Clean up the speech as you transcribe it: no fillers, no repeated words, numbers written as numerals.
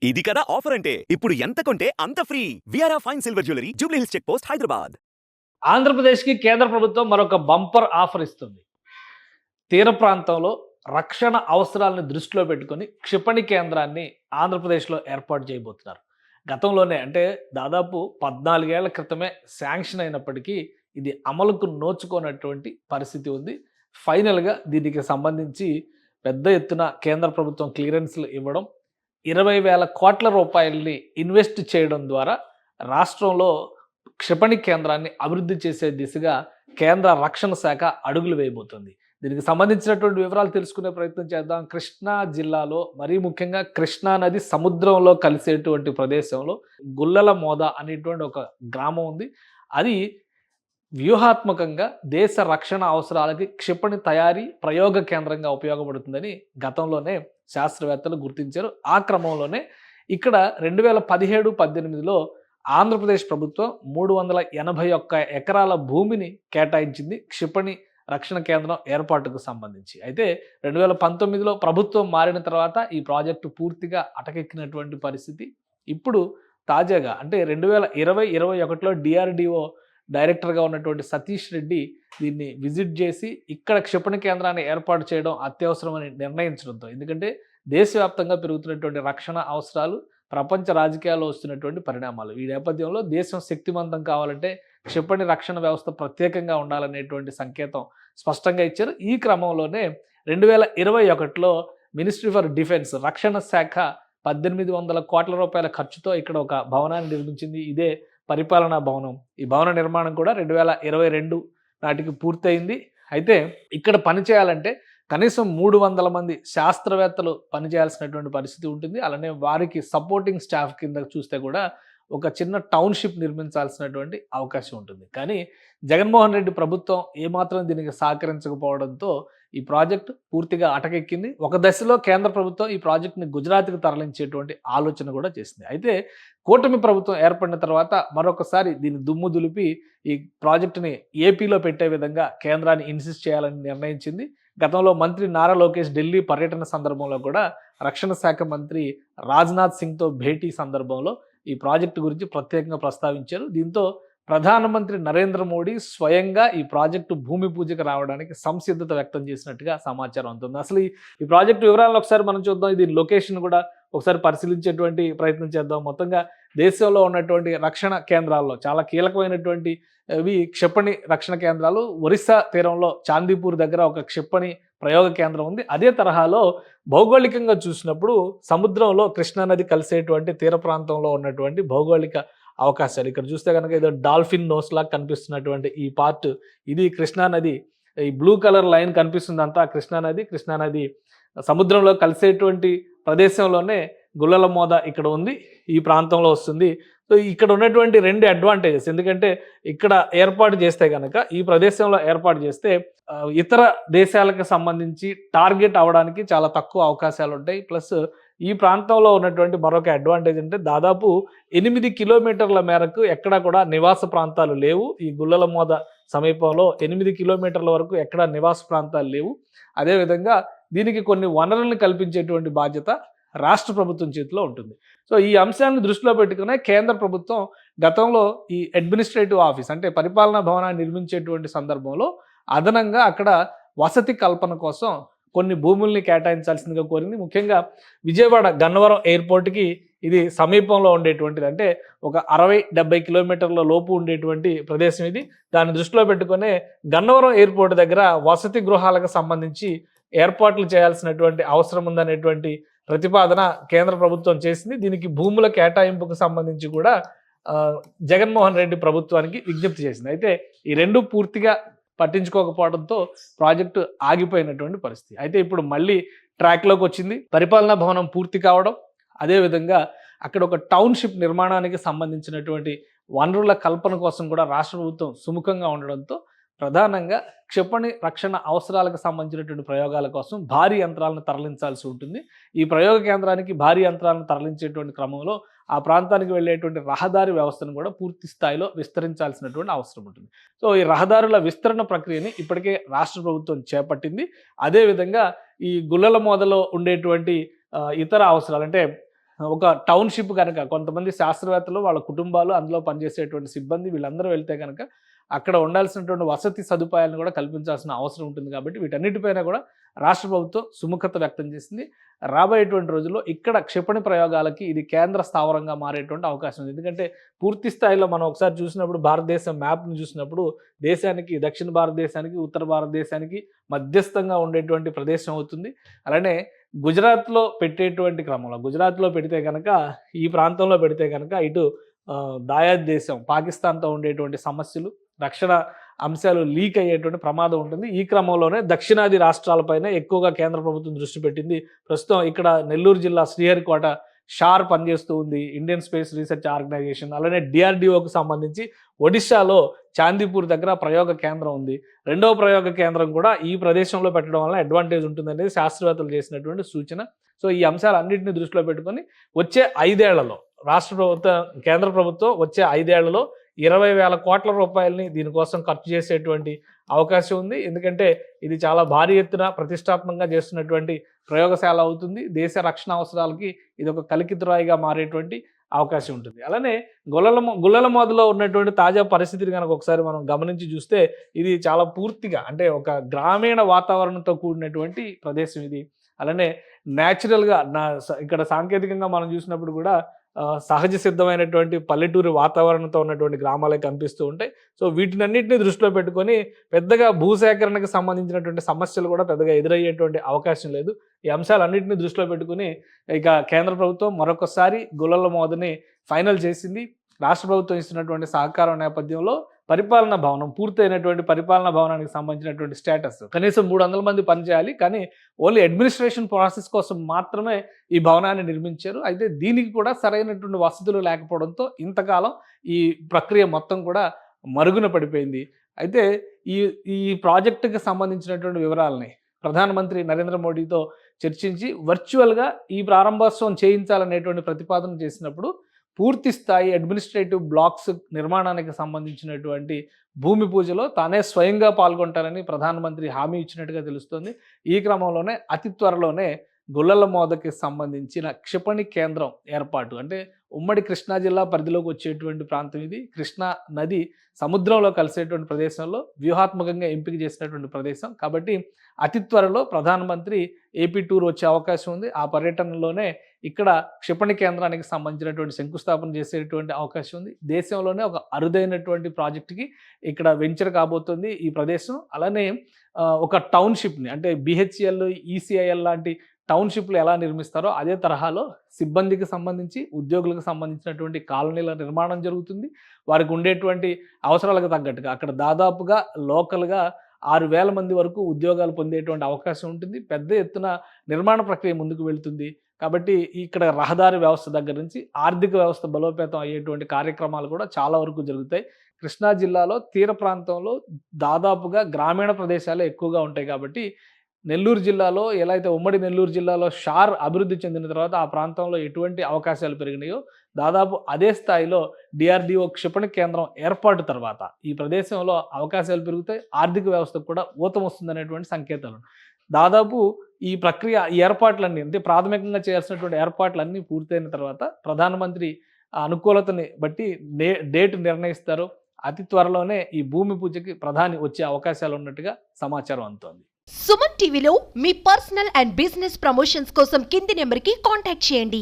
ఇది కదా ఆఫర్ అంటే ఇప్పుడు ఎంత కొంటే అంత free. VRA fine silver jewellery Jubilee Hills check post Hyderabad. ఆంధ్రప్రదేశ్‌కి కేంద్ర ప్రభుత్వం మరొక బంపర్ ఆఫర్ ఇస్తుంది. తీర ప్రాంతంలో రక్షణ అవసరాలను దృష్టిలో పెట్టుకొని క్షిపణి కేంద్రాన్ని ఆంధ్రప్రదేశ్‌లో ఏర్పాటు చేయబోతున్నారు. గతంలోనే అంటే దాదాపు 14 ఏళ్ల క్రితమే శాంక్షన్ అయినప్పటికీ ఇది అమలుకు నోచుకోనటువంటి పరిస్థితి ఉంది. ఫైనల్‌గా దీనికి సంబంధించి పెద్ద ఎత్తున కేంద్ర ప్రభుత్వం క్లియరెన్స్‌లు ఇవ్వడం, 20,000 కోట్ల రూపాయల్ని ఇన్వెస్ట్ చేయడం ద్వారా రాష్ట్రంలో క్షిపణి కేంద్రాన్ని అభివృద్ధి చేసే దిశగా కేంద్ర రక్షణ శాఖ అడుగులు వేయబోతుంది. దీనికి సంబంధించినటువంటి వివరాలు తెలుసుకునే ప్రయత్నం చేద్దాం. కృష్ణా జిల్లాలో మరీ ముఖ్యంగా కృష్ణా నది సముద్రంలో కలిసేటువంటి ప్రదేశంలో గుల్లల మోద అనేటువంటి ఒక గ్రామం ఉంది. అది వ్యూహాత్మకంగా దేశ రక్షణ అవసరాలకి క్షిపణి తయారీ ప్రయోగ కేంద్రంగా ఉపయోగపడుతుందని గతంలోనే శాస్త్రవేత్తలు గుర్తించారు. ఆ క్రమంలోనే ఇక్కడ 2017-18లో ఆంధ్రప్రదేశ్ ప్రభుత్వం 381 ఎకరాల భూమిని కేటాయించింది క్షిపణి రక్షణ కేంద్రం ఏర్పాటుకు సంబంధించి. అయితే 2019లో ప్రభుత్వం మారిన తర్వాత ఈ ప్రాజెక్టు పూర్తిగా అటకెక్కినటువంటి పరిస్థితి. ఇప్పుడు తాజాగా అంటే 2020-21లో డిఆర్డిఓ డైరెక్టర్గా ఉన్నటువంటి సతీష్ రెడ్డి దీన్ని విజిట్ చేసి ఇక్కడ క్షిపణి కేంద్రాన్ని ఏర్పాటు చేయడం అత్యవసరమని నిర్ణయించడంతో, ఎందుకంటే దేశవ్యాప్తంగా పెరుగుతున్నటువంటి రక్షణ అవసరాలు, ప్రపంచ రాజకీయాల్లో వస్తున్నటువంటి పరిణామాలు, ఈ నేపథ్యంలో దేశం శక్తివంతం కావాలంటే క్షిపణి రక్షణ వ్యవస్థ ప్రత్యేకంగా ఉండాలనేటువంటి సంకేతం స్పష్టంగా ఇచ్చారు. ఈ క్రమంలోనే 2021లో మినిస్ట్రీ ఫర్ డిఫెన్స్ రక్షణ శాఖ 1800 కోట్ల రూపాయల ఖర్చుతో ఇక్కడ ఒక భవనాన్ని నిర్మించింది. ఇదే పరిపాలనా భవనం. ఈ భవన నిర్మాణం కూడా 2022 నాటికి పూర్తయింది. అయితే ఇక్కడ పనిచేయాలంటే కనీసం 300 మంది శాస్త్రవేత్తలు పనిచేయాల్సినటువంటి పరిస్థితి ఉంటుంది. అలానే వారికి సపోర్టింగ్ స్టాఫ్ కింద చూస్తే కూడా ఒక చిన్న టౌన్షిప్ నిర్మించాల్సినటువంటి అవకాశం ఉంటుంది. కానీ జగన్మోహన్ రెడ్డి ప్రభుత్వం ఏమాత్రం దీనికి సహకరించకపోవడంతో ఈ ప్రాజెక్టు పూర్తిగా అటకెక్కింది. ఒక దశలో కేంద్ర ప్రభుత్వం ఈ ప్రాజెక్టుని గుజరాత్కి తరలించేటువంటి ఆలోచన కూడా చేసింది. అయితే కూటమి ప్రభుత్వం ఏర్పడిన తర్వాత మరొకసారి దీన్ని దుమ్ము దులిపి ఈ ప్రాజెక్టుని ఏపీలో పెట్టే విధంగా కేంద్రాన్ని ఇన్సిస్ట్ చేయాలని నిర్ణయించింది. గతంలో మంత్రి నారా లోకేష్ ఢిల్లీ పర్యటన సందర్భంలో కూడా రక్షణ శాఖ మంత్రి రాజ్నాథ్ సింగ్తో భేటీ సందర్భంలో ఈ ప్రాజెక్టు గురించి ప్రత్యేకంగా ప్రస్తావించారు. దీంతో ప్రధానమంత్రి నరేంద్ర మోడీ స్వయంగా ఈ ప్రాజెక్టు భూమి పూజకు రావడానికి సంసిద్ధత వ్యక్తం చేసినట్టుగా సమాచారం అందుతుంది. అసలు ఈ ప్రాజెక్టు వివరాలను ఒకసారి మనం చూద్దాం. దీని లొకేషన్ కూడా ఒకసారి పరిశీలించేటువంటి ప్రయత్నం చేద్దాం. మొత్తంగా దేశంలో ఉన్నటువంటి రక్షణ కేంద్రాల్లో చాలా కీలకమైనటువంటి క్షిపణి రక్షణ కేంద్రాలు. ఒరిస్సా తీరంలో చాందీపూర్ దగ్గర ఒక క్షిపణి ప్రయోగ కేంద్రం ఉంది. అదే తరహాలో భౌగోళికంగా చూసినప్పుడు సముద్రంలో కృష్ణానది కలిసేటువంటి తీర ప్రాంతంలో ఉన్నటువంటి భౌగోళిక అవకాశాలు ఇక్కడ చూస్తే కనుక ఏదో డాల్ఫిన్ నోస్ లాగా కనిపిస్తున్నటువంటి ఈ పార్ట్, ఇది కృష్ణానది. ఈ బ్లూ కలర్ లైన్ కనిపిస్తుందంతా కృష్ణానది సముద్రంలో కలిసేటువంటి ప్రదేశంలోనే గుల్లల మోద ఇక్కడ ఉంది, ఈ ప్రాంతంలో వస్తుంది. సో ఇక్కడ ఉన్నటువంటి 2 అడ్వాంటేజెస్, ఎందుకంటే ఇక్కడ ఏర్పాటు చేస్తే కనుక ఈ ప్రదేశంలో ఏర్పాటు చేస్తే ఇతర దేశాలకు సంబంధించి టార్గెట్ అవ్వడానికి చాలా తక్కువ అవకాశాలు ఉంటాయి. ప్లస్ ఈ ప్రాంతంలో ఉన్నటువంటి మరొక అడ్వాంటేజ్ అంటే దాదాపు 8 కిలోమీటర్ల మేరకు ఎక్కడా కూడా నివాస ప్రాంతాలు లేవు. ఈ గుల్లల మోద సమీపంలో 8 కిలోమీటర్ల వరకు ఎక్కడా నివాస ప్రాంతాలు లేవు. అదేవిధంగా దీనికి కొన్ని వనరులను కల్పించేటువంటి బాధ్యత రాష్ట్ర ప్రభుత్వం చేతిలో ఉంటుంది. సో ఈ అంశాన్ని దృష్టిలో పెట్టుకునే కేంద్ర ప్రభుత్వం గతంలో ఈ అడ్మినిస్ట్రేటివ్ ఆఫీస్ అంటే పరిపాలనా భవనాన్ని నిర్మించేటువంటి సందర్భంలో అదనంగా అక్కడ వసతి కల్పన కోసం కొన్ని భూముల్ని కేటాయించాల్సిందిగా కోరింది. ముఖ్యంగా విజయవాడ గన్నవరం ఎయిర్పోర్ట్కి ఇది సమీపంలో ఉండేటువంటిది, అంటే ఒక 60-70 కిలోమీటర్ల లోపు ఉండేటువంటి ప్రదేశం ఇది. దాన్ని దృష్టిలో పెట్టుకునే గన్నవరం ఎయిర్పోర్ట్ దగ్గర వసతి గృహాలకు సంబంధించి ఏర్పాట్లు చేయాల్సినటువంటి అవసరం ఉందనేటువంటి ప్రతిపాదన కేంద్ర ప్రభుత్వం చేసింది. దీనికి భూముల కేటాయింపుకు సంబంధించి కూడా జగన్మోహన్ రెడ్డి ప్రభుత్వానికి విజ్ఞప్తి చేసింది. అయితే ఈ రెండు పూర్తిగా పట్టించుకోకపోవడంతో ప్రాజెక్టు ఆగిపోయినటువంటి పరిస్థితి. అయితే ఇప్పుడు మళ్ళీ ట్రాక్లోకి వచ్చింది. పరిపాలనా భవనం పూర్తి కావడం, అదేవిధంగా అక్కడ ఒక టౌన్షిప్ నిర్మాణానికి సంబంధించినటువంటి వనరుల కల్పన కోసం కూడా రాష్ట్ర ప్రభుత్వం సుముఖంగా ఉండడంతో ప్రధానంగా క్షిపణి రక్షణ అవసరాలకు సంబంధించినటువంటి ప్రయోగాల కోసం భారీ యంత్రాలను తరలించాల్సి ఉంటుంది. ఈ ప్రయోగ కేంద్రానికి భారీ యంత్రాలను తరలించేటువంటి క్రమంలో ఆ ప్రాంతానికి వెళ్ళేటువంటి రహదారి వ్యవస్థను కూడా పూర్తి స్థాయిలో విస్తరించాల్సినటువంటి అవసరం ఉంటుంది. సో ఈ రహదారుల విస్తరణ ప్రక్రియని ఇప్పటికే రాష్ట్ర ప్రభుత్వం చేపట్టింది. అదేవిధంగా ఈ గుల్లల మోదలో ఉండేటువంటి ఇతర అవసరాలు అంటే ఒక టౌన్‌షిప్ గనక కొంతమంది శాస్త్రవేత్తలు, వాళ్ళ కుటుంబాలు, అందులో పనిచేసేటువంటి సిబ్బంది వీళ్ళందరూ వెళ్తే గనక అక్కడ ఉండాల్సినటువంటి వసతి సదుపాయాలను కూడా కల్పించాల్సిన అవసరం ఉంటుంది కాబట్టి వీటన్నిటిపైన కూడా రాష్ట్ర ప్రభుత్వం సుముఖత వ్యక్తం చేసింది. రాబోయేటువంటి రోజుల్లో ఇక్కడ క్షిపణి ప్రయోగాలకి ఇది కేంద్ర స్థావరంగా మారేటువంటి అవకాశం ఉంది. ఎందుకంటే పూర్తి స్థాయిలో మనం ఒకసారి చూసినప్పుడు భారతదేశం మ్యాప్‌ని చూసినప్పుడు దేశానికి దక్షిణ భారతదేశానికి, ఉత్తర భారతదేశానికి మధ్యస్థంగా ఉండేటువంటి ప్రదేశం అవుతుంది. అలానే గుజరాత్‌లో పెట్టేటువంటి క్రమంలో గుజరాత్‌లో పెడితే గనక ఈ ప్రాంతంలో పెడితే గనక ఇటు దాయాద్ దేశం పాకిస్తాన్‌తో ఉండేటువంటి సమస్యలు, రక్షణ అంశాలు లీక్ అయ్యేటువంటి ప్రమాదం ఉంటుంది. ఈ క్రమంలోనే దక్షిణాది రాష్ట్రాలపైన ఎక్కువగా కేంద్ర ప్రభుత్వం దృష్టి పెట్టింది. ప్రస్తుతం ఇక్కడ నెల్లూరు జిల్లా శ్రీహరికోట షార్ పనిచేస్తూ ఉంది. Indian space research organisation. అలానే DRDOకు సంబంధించి ఒడిశాలో చాందీపూర్ దగ్గర ప్రయోగ కేంద్రం ఉంది. రెండవ ప్రయోగ కేంద్రం కూడా ఈ ప్రదేశంలో పెట్టడం వల్ల అడ్వాంటేజ్ ఉంటుందనేది శాస్త్రవేత్తలు చేసినటువంటి సూచన. సో ఈ అంశాలన్నింటినీ దృష్టిలో పెట్టుకొని వచ్చే 5 ఏళ్లలో రాష్ట్ర ప్రభుత్వం, కేంద్ర ప్రభుత్వం వచ్చే 5 ఏళ్లలో 20,000 కోట్ల రూపాయలని దీనికోసం ఖర్చు చేసేటువంటి అవకాశం ఉంది. ఎందుకంటే ఇది చాలా భారీ ఎత్తున ప్రతిష్టాత్మకంగా చేస్తున్నటువంటి ప్రయోగశాల అవుతుంది. దేశ రక్షణ అవసరాలకి ఇది ఒక కలికితురాయిగా మారేటువంటి అవకాశం ఉంటుంది. అలానే గుల్లలమోదలో ఉన్నటువంటి తాజా పరిస్థితిని కనుక ఒకసారి మనం గమనించి చూస్తే ఇది చాలా పూర్తిగా అంటే ఒక గ్రామీణ వాతావరణంతో కూడినటువంటి ప్రదేశం ఇది. అలానే న్యాచురల్గా ఇక్కడ సాంకేతికంగా మనం చూసినప్పుడు కూడా సహజ సిద్ధమైనటువంటి పల్లెటూరి వాతావరణంతో ఉన్నటువంటి గ్రామాలే కనిపిస్తూ ఉంటాయి. సో వీటినన్నింటినీ దృష్టిలో పెట్టుకొని పెద్దగా భూసేకరణకు సంబంధించినటువంటి సమస్యలు కూడా పెద్దగా ఎదురయ్యేటువంటి అవకాశం లేదు. ఈ అంశాలన్నింటినీ దృష్టిలో పెట్టుకుని ఇక కేంద్ర ప్రభుత్వం మరొకసారి గుల్లలమోదని ఫైనల్ చేసింది. రాష్ట్ర ప్రభుత్వం ఇస్తున్నటువంటి సహకారం నేపథ్యంలో పరిపాలనా భవనం, పూర్తయినటువంటి పరిపాలనా భవనానికి సంబంధించినటువంటి స్టేటస్ కనీసం 300 మంది పనిచేయాలి. కానీ ఓన్లీ అడ్మినిస్ట్రేషన్ ప్రాసెస్ కోసం మాత్రమే ఈ భవనాన్ని నిర్మించారు. అయితే దీనికి కూడా సరైనటువంటి వసతులు లేకపోవడంతో ఇంతకాలం ఈ ప్రక్రియ మొత్తం కూడా మరుగున పడిపోయింది. అయితే ఈ ఈ ప్రాజెక్టుకి సంబంధించినటువంటి వివరాలని ప్రధానమంత్రి నరేంద్ర మోడీతో చర్చించి వర్చువల్గా ఈ ప్రారంభోత్సవం చేయించాలనేటువంటి ప్రతిపాదన చేసినప్పుడు పూర్తి స్థాయి అడ్మినిస్ట్రేటివ్ బ్లాక్స్ నిర్మాణానికి సంబంధించినటువంటి భూమి పూజలో తానే స్వయంగా పాల్గొంటారని ప్రధానమంత్రి హామీ ఇచ్చినట్టుగా తెలుస్తోంది. ఈ క్రమంలోనే అతి త్వరలోనే గుల్లలమోదకి సంబంధించిన క్షిపణి కేంద్రం ఏర్పాటు, అంటే ఉమ్మడి కృష్ణా జిల్లా పరిధిలోకి వచ్చేటువంటి ప్రాంతం ఇది. కృష్ణా నది సముద్రంలో కలిసేటువంటి ప్రదేశంలో వ్యూహాత్మకంగా ఎంపిక చేసినటువంటి ప్రదేశం కాబట్టి అతి త్వరలో ప్రధానమంత్రి ఏపీ టూర్ వచ్చే అవకాశం ఉంది. ఆ పర్యటనలోనే ఇక్కడ క్షిపణి కేంద్రానికి సంబంధించినటువంటి శంకుస్థాపన చేసేటువంటి అవకాశం ఉంది. దేశంలోనే ఒక అరుదైనటువంటి ప్రాజెక్టుకి ఇక్కడ వెంచర్ కాబోతుంది ఈ ప్రదేశం. అలానే ఒక టౌన్షిప్ని అంటే BHEL, ECIL లాంటి టౌన్షిప్లు ఎలా నిర్మిస్తారో అదే తరహాలో సిబ్బందికి సంబంధించి, ఉద్యోగులకు సంబంధించినటువంటి కాలనీల నిర్మాణం జరుగుతుంది. వారికి ఉండేటువంటి అవసరాలకు తగ్గట్టుగా అక్కడ దాదాపుగా లోకల్గా 6,000 మంది వరకు ఉద్యోగాలు పొందేటువంటి అవకాశం ఉంటుంది. పెద్ద ఎత్తున నిర్మాణ ప్రక్రియ ముందుకు వెళ్తుంది. కాబట్టి ఇక్కడ రహదారి వ్యవస్థ దగ్గర నుంచి ఆర్థిక వ్యవస్థ బలోపేతం అయ్యేటువంటి కార్యక్రమాలు కూడా చాలా వరకు జరుగుతాయి. కృష్ణా జిల్లాలో తీర ప్రాంతంలో దాదాపుగా గ్రామీణ ప్రదేశాలే ఎక్కువగా ఉంటాయి కాబట్టి నెల్లూరు జిల్లాలో ఎలా అయితే ఉమ్మడి నెల్లూరు జిల్లాలో షార్ అభివృద్ధి చెందిన తర్వాత ఆ ప్రాంతంలో ఎటువంటి అవకాశాలు పెరిగినాయో దాదాపు అదే స్థాయిలో DRDO క్షిపణి కేంద్రం ఏర్పాటు తర్వాత ఈ ప్రదేశంలో అవకాశాలు పెరుగుతాయి. ఆర్థిక వ్యవస్థకు కూడా ఊతం వస్తుందనేటువంటి సంకేతాలు. దాదాపు ఈ ప్రక్రియ, ఈ ఏర్పాట్లన్నీ అంటే ప్రాథమికంగా చేయాల్సినటువంటి ఏర్పాట్లన్నీ పూర్తయిన తర్వాత ప్రధానమంత్రి అనుకూలతని బట్టి డేట్ నిర్ణయిస్తారు. అతి త్వరలోనే ఈ భూమి పూజకి ప్రధాని వచ్చే అవకాశాలు ఉన్నట్టుగా సమాచారం అందుతోంది. సుమన్ టీవీలో మీ పర్సనల్ అండ్ బిజినెస్ ప్రమోషన్స్ కోసం కింది నెంబర్కి కాంటాక్ట్ చేయండి.